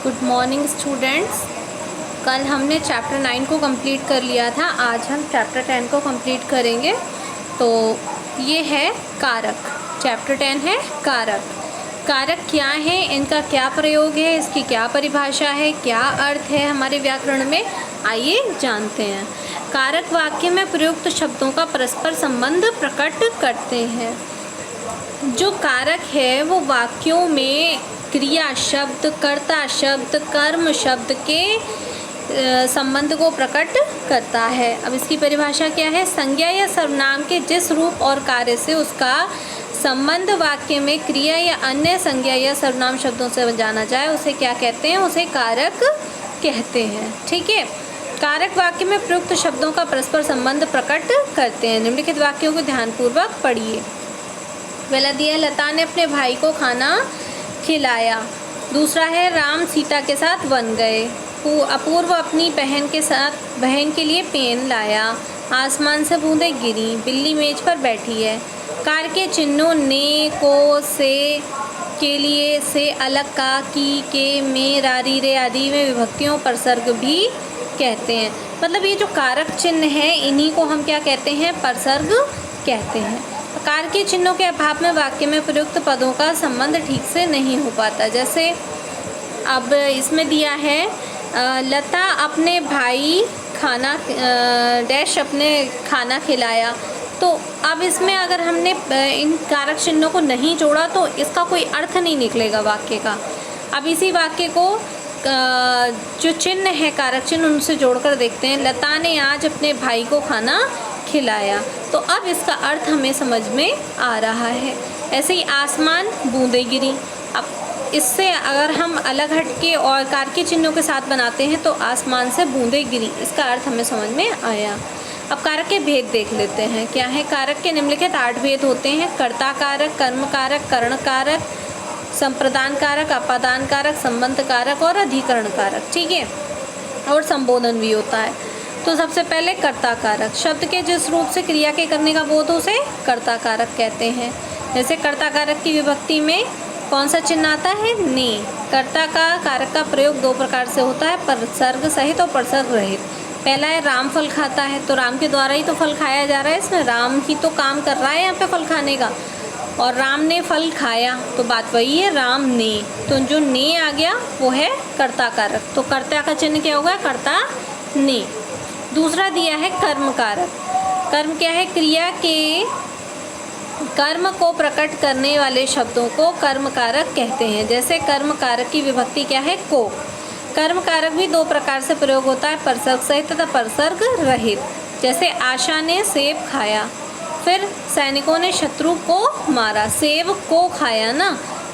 Good morning students. कल हमने chapter 9 को कंप्लीट कर लिया था, आज हम चैप्टर 10 को कंप्लीट करेंगे। तो ये है कारक। चैप्टर 10 है कारक। कारक क्या है, इनका क्या प्रयोग है, इसकी क्या परिभाषा है, क्या अर्थ है हमारे व्याकरण में, आइए जानते हैं। कारक वाक्य में प्रयुक्त शब्दों का परस्पर संबंध प्रकट करते हैं। जो कारक है वो वाक्यों में क्रिया शब्द, कर्ता शब्द, कर्म शब्द के संबंध को प्रकट करता है। अब इसकी परिभाषा क्या है? संज्ञा या सर्वनाम के जिस रूप और कार्य से उसका संबंध वाक्य में क्रिया या अन्य संज्ञा या सर्वनाम शब्दों से जाना जाए उसे क्या कहते हैं? उसे कारक कहते हैं। ठीक है। कारक वाक्य में प्रयुक्त शब्दों का परस्पर संबंध प्रकट करते हैं। निम्नलिखित वाक्यों को ध्यानपूर्वक पढ़िए। पहला दिया, लता ने अपने भाई को खाना खिलाया। दूसरा है, राम सीता के साथ वन गए। अपूर्व अपनी बहन के लिए पेन लाया। आसमान से बूंदें गिरी। बिल्ली मेज पर बैठी है। कार के चिन्हों ने, को, से, के लिए, से, अलग, का, की, के, में, रारी, रे आदि में विभक्तियों पर सर्ग भी कहते हैं। मतलब ये जो कारक चिन्ह है इन्हीं को हम क्या कहते हैं? परसर्ग कहते हैं। कार के चिन्हों के अभाव में वाक्य में प्रयुक्त पदों का संबंध ठीक से नहीं हो पाता। जैसे अब इसमें दिया है, लता अपने भाई अपने खाना खिलाया। तो अब इसमें अगर हमने इन कारक चिन्हों को नहीं जोड़ा तो इसका कोई अर्थ नहीं निकलेगा वाक्य का। अब इसी वाक्य को जो चिन्ह है कारक चिन्ह उनसे जोड़कर देखते हैं। लता ने आज अपने भाई को खाना खिलाया। तो अब इसका अर्थ हमें समझ में आ रहा है। ऐसे ही आसमान बूंदें गिरी। अब इससे अगर हम अलग हटके और कार के चिन्हों के साथ बनाते हैं तो आसमान से बूंदें गिरी, इसका अर्थ हमें समझ में आया। अब कारक के भेद देख लेते हैं। क्या है? कारक के निम्नलिखित 8 भेद होते हैं। कर्ता कारक, कर्म कारक, करण कारक, संप्रदान कारक, अपादान कारक, संबंध कारक और अधिकरण कारक। ठीक है। और संबोधन भी होता है। तो सबसे पहले कर्ता कारक। शब्द के जिस रूप से क्रिया के करने का बोध उसे कर्ता कारक कहते हैं। जैसे कर्ता कारक की विभक्ति में कौन सा चिन्ह आता है? ने। कर्ता का कारक का प्रयोग 2 प्रकार से होता है, परसर्ग सहित और परसर्ग रहित। पहला है, राम फल खाता है। तो राम के द्वारा ही तो फल खाया जा रहा है, इसमें राम ही तो काम कर रहा है यहाँ पे फल खाने का। और राम ने फल खाया, तो बात वही है, राम ने। तो जो ने आ गया वो है कर्ता कारक। तो कर्ता का चिन्ह क्या होगा? कर्ता ने। दूसरा दिया है कर्म कारक। कर्म क्या है? क्रिया के कर्म को प्रकट करने वाले शब्दों को कर्म कारक कहते हैं। जैसे कर्म कारक की विभक्ति क्या है? को। कर्म कारक भी 2 प्रकार से प्रयोग होता है, परसर्ग सहित तथा परसर्ग रहित। जैसे आशा ने सेब खाया। फिर सैनिकों ने शत्रु को मारा। सेब को खाया ना,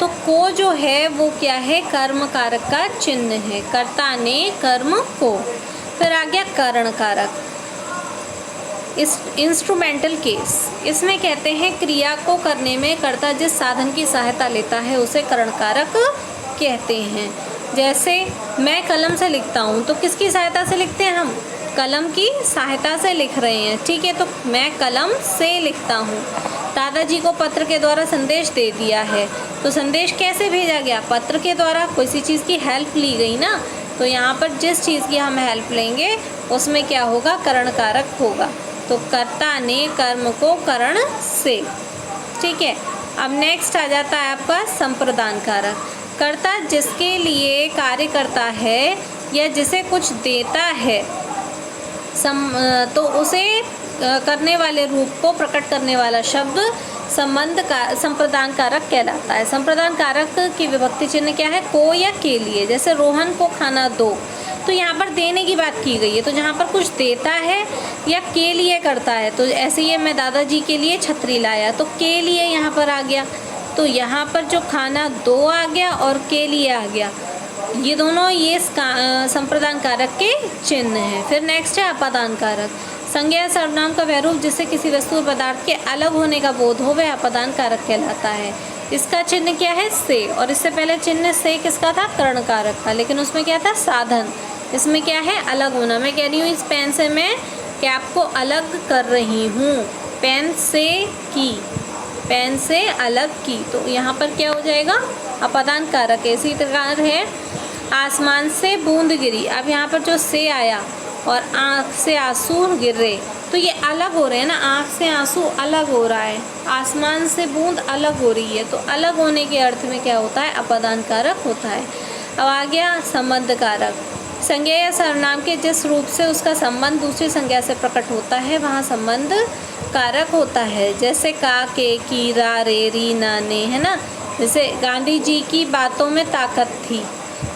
तो को जो है वो क्या है? कर्म कारक का चिन्ह है। कर्ता ने कर्म को। फिर आ गया करण कारक। इस इंस्ट्रूमेंटल केस, इसमें कहते हैं क्रिया को करने में कर्ता जिस साधन की सहायता लेता है उसे करण कारक कहते हैं। जैसे मैं कलम से लिखता हूँ, तो किसकी सहायता से लिखते हैं हम? कलम की सहायता से लिख रहे हैं। ठीक है। तो मैं कलम से लिखता हूँ। दादाजी को पत्र के द्वारा संदेश दे दिया है। तो संदेश कैसे भेजा गया? पत्र के द्वारा। कोई सी चीज़ की हेल्प ली गई ना, तो यहाँ पर जिस चीज़ की हम हेल्प लेंगे उसमें क्या होगा? करण कारक होगा। तो कर्ता ने कर्म को करण से। ठीक है। अब नेक्स्ट आ जाता है आपका संप्रदान कारक। कर्ता जिसके लिए कार्य करता है या जिसे कुछ देता है तो उसे करने वाले रूप को प्रकट करने वाला शब्द संप्रदान कारक कहलाता है। संप्रदान कारक की विभक्ति चिन्ह क्या है? को या के लिए। जैसे रोहन को खाना दो, तो यहाँ पर देने की बात की गई है। तो जहाँ पर कुछ देता है या के लिए करता है, तो ऐसे ही मैं दादाजी के लिए छतरी लाया, तो के लिए यहाँ पर आ गया। तो यहाँ पर जो खाना दो आ गया और के लिए आ गया, ये दोनों ये संप्रदान कारक के चिन्ह हैं। फिर नेक्स्ट है अपादान कारक। संज्ञा सर्वनाम का वह रूप जिससे किसी वस्तु और पदार्थ के अलग होने का बोध हो वह अपादान कारक कहलाता है। इसका चिन्ह क्या है? से। और इससे पहले चिन्ह से किसका था? करण कारक का। लेकिन उसमें क्या था? साधन। इसमें क्या है? अलग होना। मैं कह रही हूँ इस पेन से मैं कैप को अलग कर रही हूँ। पेन से की, पेन से अलग की, तो यहाँ पर क्या हो जाएगा? अपादान कारक। इसी प्रकार है आसमान से बूंद गिरी। अब यहाँ पर जो से आया और आँख से आंसू गिर रहे, तो ये अलग हो रहे हैं ना, आँख से आंसू अलग हो रहा है, आसमान से बूंद अलग हो रही है, तो अलग होने के अर्थ में क्या होता है, अपादान कारक होता है। अब आ गया संबंध कारक। संज्ञा या सर्वनाम के जिस रूप से उसका संबंध दूसरी संज्ञा से प्रकट होता है वहाँ संबंध कारक होता है। जैसे का, के, की, रा, रे, री, ना, ने, है ना। जैसे गांधी जी की बातों में ताकत थी,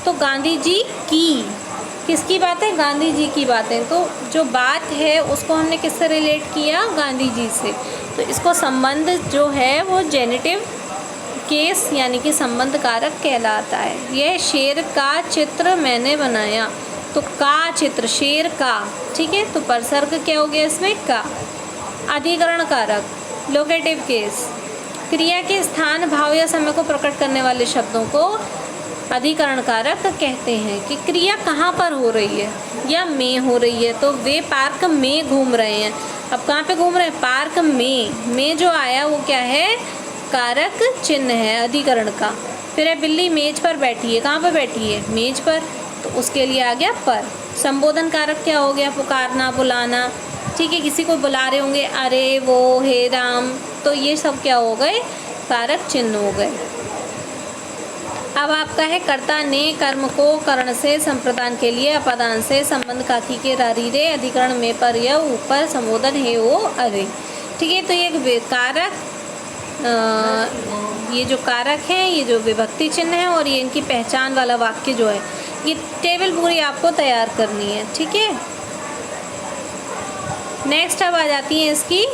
तो गांधी जी की, किसकी बातें, गांधी जी की बातें, तो जो बात है उसको हमने किससे रिलेट किया, गांधी जी से, तो इसको संबंध जो है वो जेनेटिव केस यानी कि संबंध कारक कहलाता है। यह शेर का चित्र मैंने बनाया, तो का चित्र, शेर का, ठीक है, तो परसर्ग क्या हो गया इसमें, का। अधिकरण कारक, लोकेटिव केस, क्रिया के स्थान, भाव या समय को प्रकट करने वाले शब्दों को अधिकरण कारक कहते हैं। कि क्रिया कहाँ पर हो रही है, या में हो रही है, तो वे पार्क में घूम रहे हैं। अब कहाँ पे घूम रहे हैं, पार्क में जो आया वो क्या है, कारक चिन्ह है अधिकरण का। फिर है बिल्ली मेज पर बैठी है, कहाँ पर बैठी है, मेज पर, तो उसके लिए आ गया पर। संबोधन कारक क्या हो गया, पुकारना, बुलाना, ठीक है, किसी को बुला रहे होंगे, अरे वो, हे राम, तो ये सब क्या हो गए, कारक चिन्ह हो गए। अब आपका है कर्ता ने कर्म को कर्ण से संप्रदान के लिए अपादान से संबंध काकी के रारी रे अधिकरण में पर या ऊपर संबोधन है वो अरे, ठीक है। तो ये कारक, ये जो कारक हैं, ये जो विभक्ति चिन्ह है और ये इनकी पहचान वाला वाक्य जो है, ये टेबल पूरी आपको तैयार करनी है, ठीक है। नेक्स्ट अब आ जाती है इसकी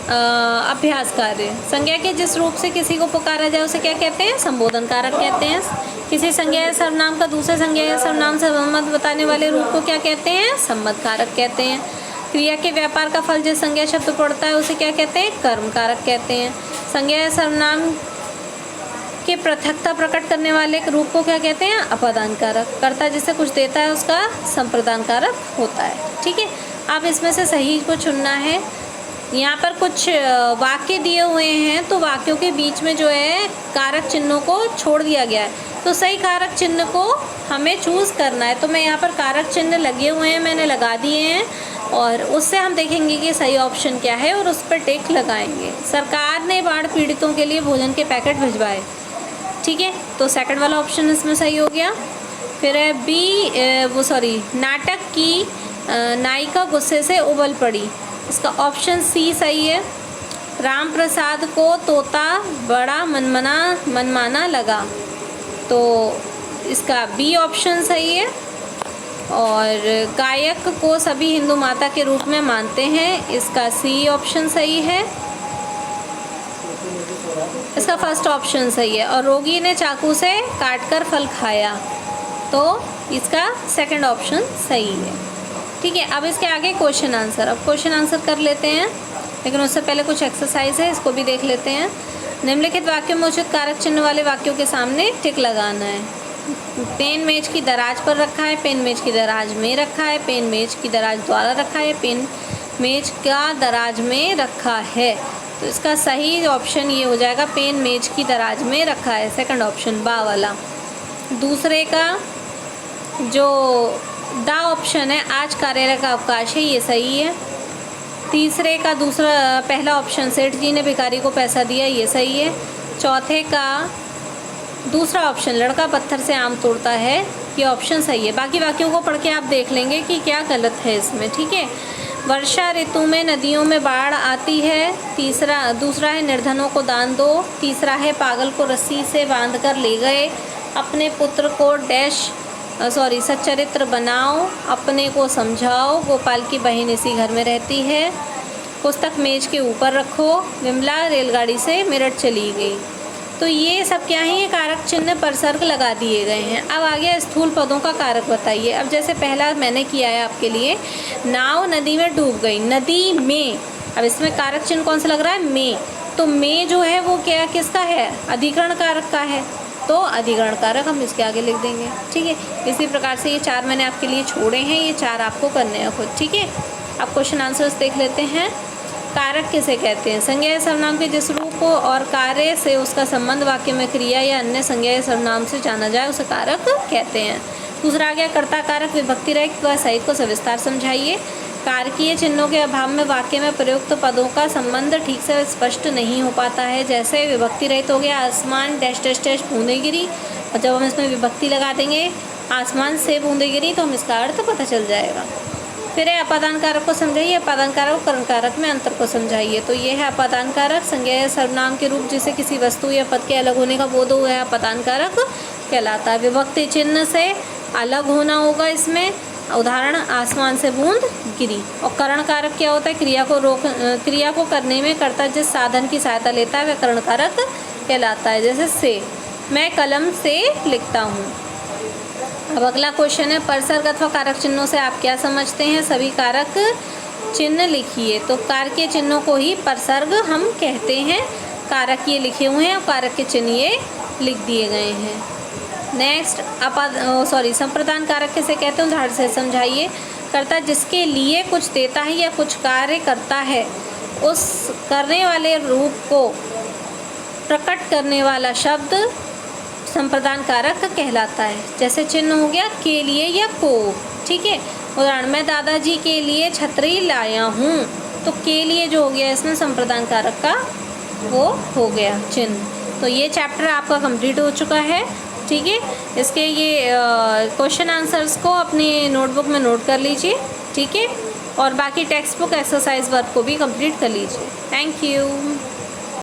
अभ्यास कार्य। संज्ञा के जिस रूप से किसी को पुकारा जाए उसे क्या कहते हैं, संबोधन कारक कहते हैं। किसी संज्ञा या सर्वनाम का दूसरे संज्ञा या सर्वनाम से संबंध बताने वाले रूप को क्या कहते हैं, संबंध कारक कहते हैं। क्रिया के व्यापार का फल जिस संज्ञा शब्द पड़ता है उसे क्या कहते हैं, कर्म कारक कहते हैं। संज्ञा या सर्वनाम के पृथकता प्रकट करने वाले रूप को क्या कहते हैं, अपादान कारक। कर्ता जिसे कुछ देता है उसका संप्रदान कारक होता है, ठीक है। अब इसमें से सही को चुनना है। यहाँ पर कुछ वाक्य दिए हुए हैं, तो वाक्यों के बीच में जो है कारक चिन्हों को छोड़ दिया गया है, तो सही कारक चिन्ह को हमें चूज़ करना है। तो मैं यहाँ पर कारक चिन्ह लगे हुए हैं, मैंने लगा दिए हैं, और उससे हम देखेंगे कि सही ऑप्शन क्या है और उस पर टिक लगाएंगे। सरकार ने बाढ़ पीड़ितों के लिए भोजन के पैकेट भिजवाए, ठीक है, तो सेकंड वाला ऑप्शन इसमें सही हो गया। फिर है नाटक की नायिका गुस्से से उबल पड़ी, इसका ऑप्शन सी सही है। राम प्रसाद को तोता बड़ा मनमाना लगा, तो इसका बी ऑप्शन सही है। और गायक को सभी हिंदू माता के रूप में मानते हैं, इसका सी ऑप्शन सही है, इसका फर्स्ट ऑप्शन सही है। और रोगी ने चाकू से काटकर फल खाया, तो इसका सेकंड ऑप्शन सही है, ठीक है। अब इसके आगे क्वेश्चन आंसर, अब क्वेश्चन आंसर कर लेते हैं, लेकिन उससे पहले कुछ एक्सरसाइज है, इसको भी देख लेते हैं। निम्नलिखित वाक्यों में उचित कारक चिन्ह वाले वाक्यों के सामने टिक लगाना है। पेन मेज की दराज पर रखा है, पेन मेज की दराज में रखा है, पेन मेज की दराज द्वारा रखा है, पेन मेज का दराज में रखा है, तो इसका सही ऑप्शन ये हो जाएगा, पेन मेज की दराज में रखा है, सेकंड ऑप्शन बा वाला। दूसरे का जो दा ऑप्शन है, आज कार्यालय का अवकाश है, ये सही है। तीसरे का पहला ऑप्शन, सेठ जी ने भिखारी को पैसा दिया, ये सही है। चौथे का दूसरा ऑप्शन, लड़का पत्थर से आम तोड़ता है, ये ऑप्शन सही है। बाकी वाक्यों को पढ़ के आप देख लेंगे कि क्या गलत है इसमें, ठीक है। वर्षा ऋतु में नदियों में बाढ़ आती है, दूसरा है निर्धनों को दान दो, तीसरा है पागल को रस्सी से बांधकर ले गए, अपने पुत्र को सच्चरित्र बनाओ, अपने को समझाओ, गोपाल की बहन इसी घर में रहती है, पुस्तक मेज के ऊपर रखो, विमला रेलगाड़ी से मेरठ चली गई। तो ये सब क्या है, ये कारक चिन्ह परसर्ग लगा दिए गए हैं। अब आ गया स्थूल पदों का कारक बताइए। अब जैसे पहला मैंने किया है आपके लिए, नाव नदी में डूब गई, नदी में, अब इसमें कारक चिन्ह कौन सा लग रहा है, में, तो में जो है वो क्या किसका है, अधिकरण कारक का है, तो अधिकरण कारक हम इसके आगे लिख देंगे, ठीक है। इसी प्रकार से ये 4 मैंने आपके लिए छोड़े हैं, ये 4 आपको करने हैं खुद, ठीक है। अब क्वेश्चन आंसर्स देख लेते हैं। कारक किसे कहते हैं, संज्ञा या सर्वनाम के जिस रूप और कार्य से उसका संबंध वाक्य में क्रिया या अन्य संज्ञा या सर्वनाम से जाना जाए उसे कारक कहते हैं। दूसरा आ गया कर्ता कारक विभक्ति रहित व सहित को सविस्तार समझाइए। कारकीय चिन्हों के अभाव में वाक्य में प्रयुक्त पदों का संबंध ठीक से स्पष्ट नहीं हो पाता है। जैसे विभक्ति रहित हो गया आसमान डैश डैश डैश बूंदें गिरी, और जब हम इसमें विभक्ति लगा देंगे आसमान से बूंदें गिरी तो हम इसका अर्थ पता चल जाएगा। फिर है अपादान कारक को समझाइए। अपादान कारक और करण कारक में अंतर को समझाइए। तो ये है अपादान कारक, संज्ञा या सर्वनाम के रूप जिसे किसी वस्तु या पद के अलग होने का बोध हो गया अपादान कारक कहलाता है। विभक्ति चिन्ह से अलग होना होगा इसमें, उदाहरण आसमान से बूंद गिरी। और करण कारक क्या होता है? क्रिया को करने में कर्ता जिस साधन की सहायता लेता है वह करण कारक कहलाता है। जैसे से, मैं कलम से लिखता हूँ। अब अगला क्वेश्चन है परसर्ग अथवा कारक चिन्हों से आप क्या समझते हैं? सभी कारक चिन्ह लिखिए। तो कारकीय चिन्हों को ही परसर्ग हम कहते हैं। कारक ये लिखे हुए हैं और कारक के चिन्ह ये लिख दिए गए हैं। नेक्स्ट संप्रदान कारक किसे कहते हैं? उदाहरण से समझाइए। कर्ता जिसके लिए कुछ देता है या कुछ कार्य करता है उस करने वाले रूप को प्रकट करने वाला शब्द संप्रदान कारक कहलाता है। जैसे चिन्ह हो गया के लिए या को, ठीक है। उदाहरण, मैं दादाजी के लिए छतरी लाया हूँ। तो के लिए जो हो गया इसमें संप्रदान कारक का वो हो गया चिन्ह। तो ये चैप्टर आपका कंप्लीट हो चुका है, ठीक है। इसके ये क्वेश्चन आंसर्स को अपनी नोटबुक में नोट कर लीजिए, ठीक है। और बाकी टेक्स्ट बुक एक्सरसाइज वर्क को भी कंप्लीट कर लीजिए। Thank you.